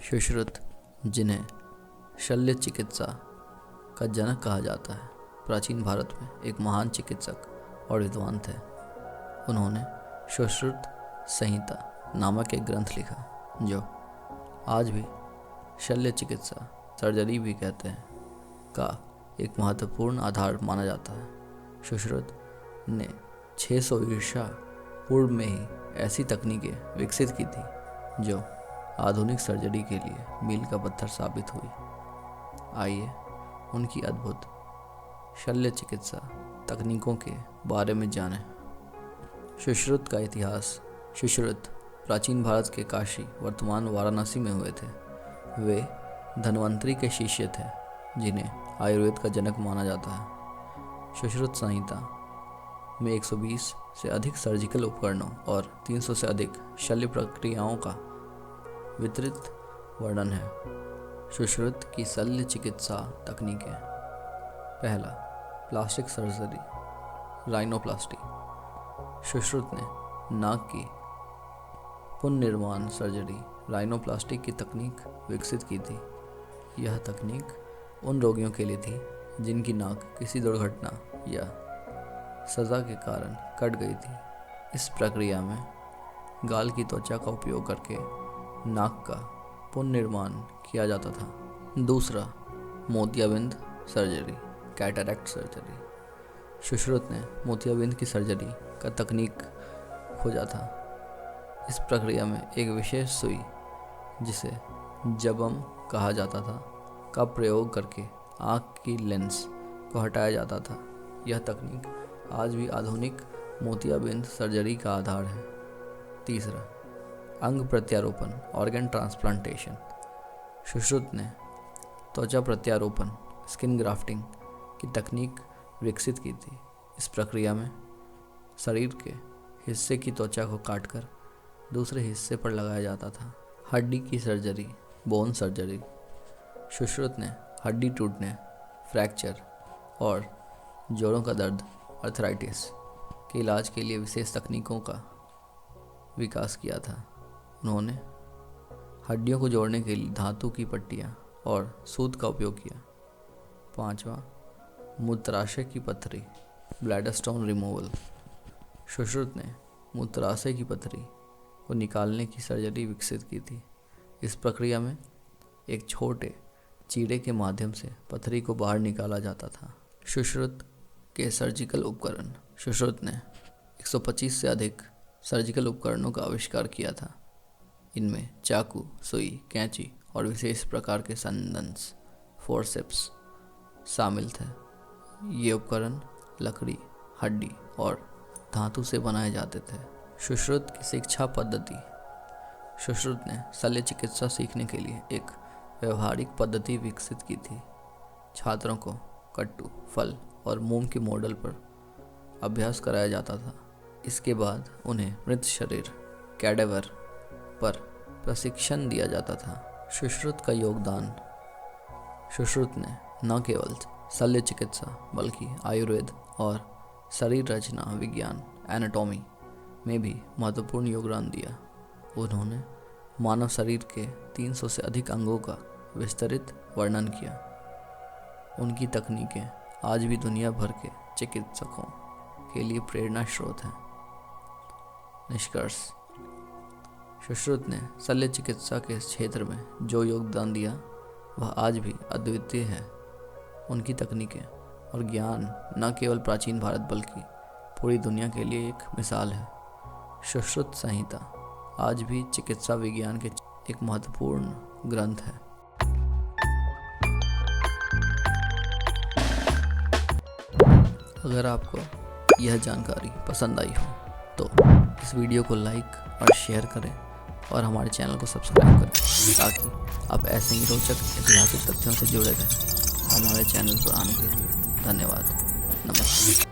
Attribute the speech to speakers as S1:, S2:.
S1: सुश्रुत, जिन्हें शल्य चिकित्सा का जनक कहा जाता है, प्राचीन भारत में एक महान चिकित्सक और विद्वान थे। उन्होंने सुश्रुत संहिता नामक एक ग्रंथ लिखा जो आज भी शल्य चिकित्सा, सर्जरी भी कहते हैं, का एक महत्वपूर्ण आधार माना जाता है। सुश्रुत ने 600 ईसा पूर्व में ही ऐसी तकनीकें विकसित की थी जो आधुनिक सर्जरी के लिए मील का पत्थर साबित हुई। आइए उनकी अद्भुत शल्य चिकित्सा तकनीकों के बारे में जानें। सुश्रुत का इतिहास। सुश्रुत प्राचीन भारत के काशी, वर्तमान वाराणसी में हुए थे। वे धन्वंतरी के शिष्य थे, जिन्हें आयुर्वेद का जनक माना जाता है। सुश्रुत संहिता में 120 से अधिक सर्जिकल उपकरणों और 300 से अधिक शल्य प्रक्रियाओं का विस्तृत वर्णन है। सुश्रुत की शल्य चिकित्सा तकनीकें। पहला, प्लास्टिक सर्जरी, राइनोप्लास्टी। सुश्रुत ने नाक की पुनर्निर्माण सर्जरी, राइनोप्लास्टी की तकनीक विकसित की थी। यह तकनीक उन रोगियों के लिए थी जिनकी नाक किसी दुर्घटना या सजा के कारण कट गई थी। इस प्रक्रिया में गाल की त्वचा का उपयोग करके नाक का पुनर्निर्माण किया जाता था। दूसरा, मोतियाबिंद सर्जरी, कैटरैक्ट सर्जरी। सुश्रुत ने मोतियाबिंद की सर्जरी का तकनीक खोजा था। इस प्रक्रिया में एक विशेष सुई, जिसे जबम कहा जाता था, का प्रयोग करके आँख की लेंस को हटाया जाता था। यह तकनीक आज भी आधुनिक मोतियाबिंद सर्जरी का आधार है। तीसरा, अंग प्रत्यारोपण, ऑर्गन ट्रांसप्लांटेशन। सुश्रुत ने त्वचा प्रत्यारोपण, स्किन ग्राफ्टिंग की तकनीक विकसित की थी। इस प्रक्रिया में शरीर के हिस्से की त्वचा को काटकर दूसरे हिस्से पर लगाया जाता था। हड्डी की सर्जरी, बोन सर्जरी। सुश्रुत ने हड्डी टूटने, फ्रैक्चर और जोड़ों का दर्द, आर्थराइटिस के इलाज के लिए विशेष तकनीकों का विकास किया था। उन्होंने हड्डियों को जोड़ने के लिए धातु की पट्टियाँ और सूत का उपयोग किया। पांचवा, मूत्राशय की पथरी, ब्लैडर स्टोन रिमूवल। सुश्रुत ने मूत्राशय की पथरी को निकालने की सर्जरी विकसित की थी। इस प्रक्रिया में एक छोटे चीरे के माध्यम से पथरी को बाहर निकाला जाता था। सुश्रुत के सर्जिकल उपकरण। सुश्रुत ने 125 से अधिक सर्जिकल उपकरणों का आविष्कार किया था। इनमें चाकू, सुई, कैंची और विशेष प्रकार के संदंश, फोर्सेप्स शामिल थे। ये उपकरण लकड़ी, हड्डी और धातु से बनाए जाते थे। सुश्रुत की शिक्षा पद्धति। सुश्रुत ने शल्य चिकित्सा सीखने के लिए एक व्यवहारिक पद्धति विकसित की थी। छात्रों को कट्टू, फल और मोम के मॉडल पर अभ्यास कराया जाता था। इसके बाद उन्हें मृत शरीर, कैडेवर पर प्रशिक्षण दिया जाता था। सुश्रुत का योगदान। सुश्रुत ने न केवल शल्य चिकित्सा बल्कि आयुर्वेद और शरीर रचना विज्ञान, एनाटॉमी में भी महत्वपूर्ण योगदान दिया। उन्होंने मानव शरीर के 300 से अधिक अंगों का विस्तृत वर्णन किया। उनकी तकनीकें आज भी दुनिया भर के चिकित्सकों के लिए प्रेरणा स्रोत हैं। निष्कर्ष। सुश्रुत ने शल्य चिकित्सा के क्षेत्र में जो योगदान दिया वह आज भी अद्वितीय है। उनकी तकनीकें और ज्ञान न केवल प्राचीन भारत बल्कि पूरी दुनिया के लिए एक मिसाल है। सुश्रुत संहिता आज भी चिकित्सा विज्ञान के एक महत्वपूर्ण ग्रंथ है। अगर आपको यह जानकारी पसंद आई हो तो इस वीडियो को लाइक और शेयर करें और हमारे चैनल को सब्सक्राइब करें ताकि आप ऐसे ही रोचक ऐतिहासिक तथ्यों से जुड़े रहें। हमारे चैनल पर आने के लिए धन्यवाद। नमस्कार।